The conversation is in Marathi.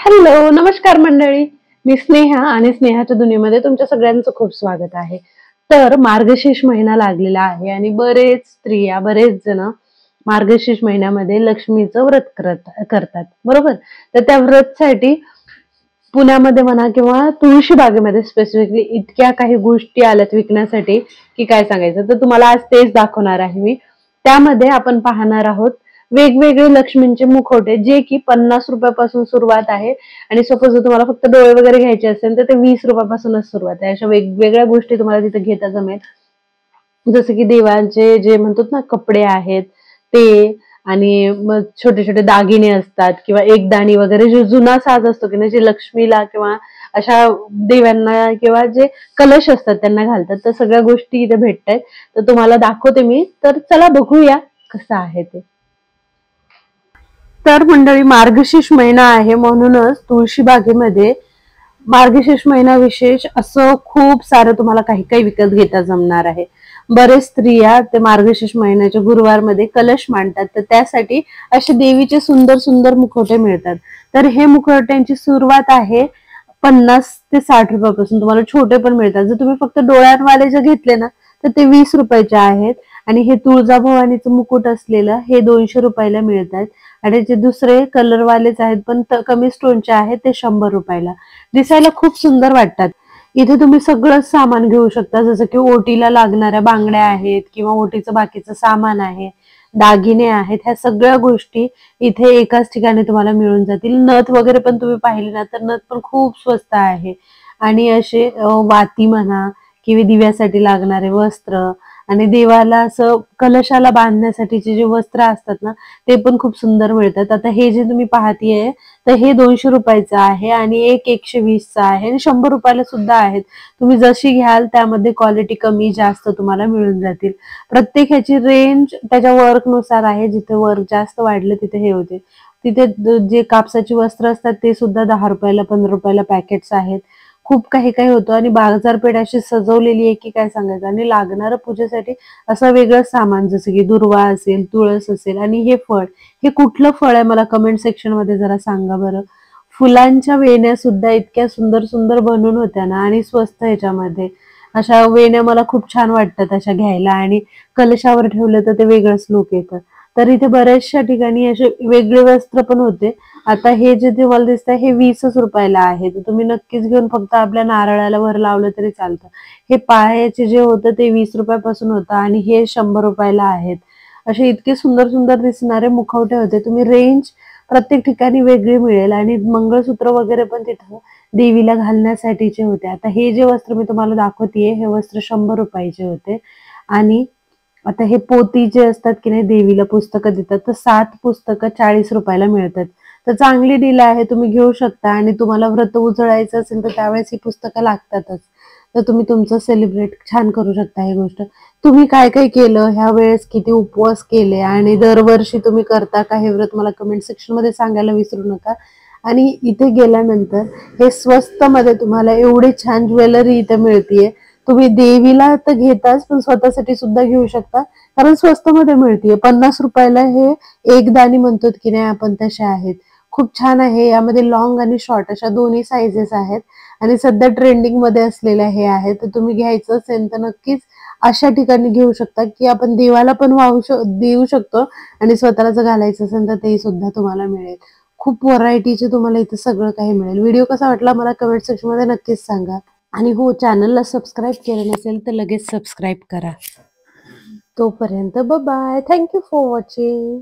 हॅलो, नमस्कार मंडळी. मी स्नेहा आणि स्नेहाच्या दुनियेमध्ये तुमच्या सगळ्यांचं खूप स्वागत आहे. तर मार्गशीर्ष महिना लागलेला आहे आणि बरेच स्त्रिया, बरेच जण मार्गशीर्ष महिन्यामध्ये लक्ष्मीचं व्रत करतात, बरोबर? तर त्या व्रतसाठी पुण्यामध्ये म्हणा किंवा तुळशी बागेमध्ये स्पेसिफिकली इतक्या काही गोष्टी आल्यात विकण्यासाठी की काय सांगायचं. तर तुम्हाला आज तेच दाखवणार आहे मी. त्यामध्ये आपण पाहणार आहोत वेगवेगळे लक्ष्मींचे मुखवटे, जे की 50 रुपयापासून सुरुवात आहे. आणि सपोज जर तुम्हाला फक्त डोळे वगैरे घ्यायचे असेल तर ते 20 रुपयापासूनच सुरुवात आहे. अशा वेगवेगळ्या गोष्टी तुम्हाला तिथे घेता जमेल. जसं की देवांचे जे म्हणतात ना कपडे आहेत ते, आणि मग छोटे छोटे दागिने असतात किंवा एकदाणी वगैरे, जो जुना साज असतो की नाही, जे लक्ष्मीला किंवा अशा देवांना किंवा जे कलश असतात त्यांना घालतात, तर सगळ्या गोष्टी इथे भेटतायत. तर तुम्हाला दाखवते मी. तर चला बघूया कसं आहे ते. तर मंडळी, मार्गशीर्ष महिना आहे म्हणूनच तुळशी बागेमध्ये मार्गशीर्ष महिना विशेष असं खूप सारं तुम्हाला काही काही विकत घेता जमणार आहे. बरेच स्त्रिया ते मार्गशीर्ष महिन्याच्या गुरुवारमध्ये कलश मांडतात, तर त्यासाठी असे देवीचे सुंदर सुंदर मुखवटे मिळतात. तर हे मुखवट्यांची सुरुवात आहे 50 ते 60 रुपयापासून. तुम्हाला छोटे पण मिळतात. जर तुम्ही फक्त डोळ्यांवाले जर घेतले ना तर ते 20 रुपयाचे आहेत. आणि हे तुळजाभवानीचं मुकुट असलेलं हे 200 रुपयाला मिळतात. आणि जे दुसरे कलरवालेच आहेत पण कमी स्टोनचे आहेत ते 100 रुपयाला. दिसायला खूप सुंदर वाटतात. इथे तुम्ही सगळंच सामान घेऊ शकता, जसं की ओटीला लागणाऱ्या बांगड्या आहेत किंवा ओटीचं बाकीचं सामान आहे, दागिने आहेत. ह्या सगळ्या गोष्टी इथे एकाच ठिकाणी तुम्हाला मिळून जातील. नथ वगैरे पण तुम्ही पाहिली ना तर नथ पण खूप स्वस्त आहे. आणि असे वाती म्हणा किंवा दिव्यासाठी लागणारे वस्त्र, आणि देवाला असं कलशाला बांधण्यासाठीचे जे वस्त्र असतात ना ते पण खूप सुंदर मिळतात. आता हे जे तुम्ही पाहतीये तर हे 200 रुपयाचं आहे आणि एक 120चा आहे आणि 100 रुपयाला सुद्धा आहेत. तुम्ही जशी घ्याल त्यामध्ये क्वालिटी कमी जास्त तुम्हाला मिळून जातील. प्रत्येक ह्याची रेंज त्याच्या वर्कनुसार आहे. जिथे वर्क जास्त वाढलं तिथे हे होते. तिथे जे कापसाची वस्त्र असतात ते सुद्धा 10 रुपयाला 15 रुपयाला पॅकेट्स आहेत. खूप काही काही होतं आणि बाजारपेठ अशी सजवलेली आहे की काय सांगायचं. आणि लागणारं पूजेसाठी असं वेगळं सामान, जसं की दुर्वा असेल, तुळस असेल. आणि हे फळ, हे कुठलं फळ आहे मला कमेंट सेक्शन मध्ये जरा सांगा बरं. फुलांच्या वेण्या सुद्धा इतक्या सुंदर सुंदर बनवून होत्या ना, आणि स्वस्त ह्याच्यामध्ये. अशा वेण्या मला खूप छान वाटतात अशा घ्यायला, आणि कलशावर ठेवलं तर ते वेगळंच लुक येतं. तर इथे बऱ्याचशा ठिकाणी असे वेगळे वस्त्र पण होते. आता हे जे तुम्हाला दिसतंय हे 20च रुपयाला आहे. तर तुम्ही नक्कीच घेऊन फक्त आपल्या नारळाला वर लावलं तरी चालतं. हे पायाचे जे होतं ते 20 रुपयापासून होतं आणि हे 100 रुपयाला आहेत. असे इतके सुंदर सुंदर दिसणारे मुखवटे होते. तुम्ही रेंज प्रत्येक ठिकाणी वेगळी मिळेल. आणि मंगळसूत्र वगैरे पण तिथं देवीला घालण्यासाठीचे होते. आता हे जे वस्त्र मी तुम्हाला दाखवतेय हे वस्त्र 100 रुपयाचे होते. आणि आता हे पोती जे असतात की नाही, देवीला पुस्तकं देतात, तर 7 पुस्तकं 40 रुपयाला मिळतात. तर चांगली डील आहे, तुम्ही घेऊ शकता. आणि तुम्हाला व्रत उजळायचं असेल तर त्यावेळेस ही पुस्तकं लागतातच. तर तुम्ही तुमचं सेलिब्रेट छान करू शकता ही गोष्ट. तुम्ही काय काय केलं ह्या वेळेस, किती उपवास केले, आणि दरवर्षी तुम्ही करता का हे व्रत, मला कमेंट सेक्शन मध्ये सांगायला विसरू नका. आणि इथे गेल्यानंतर हे स्वस्त मध्ये तुम्हाला एवढी छान ज्वेलरी इथे मिळतीये. तुम्ही देवीला तर घेताच पण स्वतःसाठी सुद्धा घेऊ शकता, कारण स्वस्त मध्ये मिळतीये. 50 रुपयाला हे एक दाणी म्हणतो की नाही आपण, तसे आहेत. खूप छान आहे. यामध्ये लॉंग आणि शॉर्ट अशा दोन्ही साइजेस आहेत. आणि सध्या ट्रेंडिंग मध्ये असलेल्या हे आहेत. तर तुम्ही घ्यायचं असेल तर नक्कीच अशा ठिकाणी घेऊ शकता की आपण देवाला पण देऊ शकतो, आणि स्वतःला जर घालायचं असेल तर ते सुद्धा तुम्हाला मिळेल. खूप व्हरायटीचे तुम्हाला इथे सगळं काही मिळेल. व्हिडिओ कसा वाटला मला कमेंट सेक्शन मध्ये नक्कीच सांगा. आणि हो, चॅनलला सबस्क्राईब केलं नसेल तर लगेच सबस्क्राईब करा. तोपर्यंत बाय, थँक्यू फॉर वॉचिंग.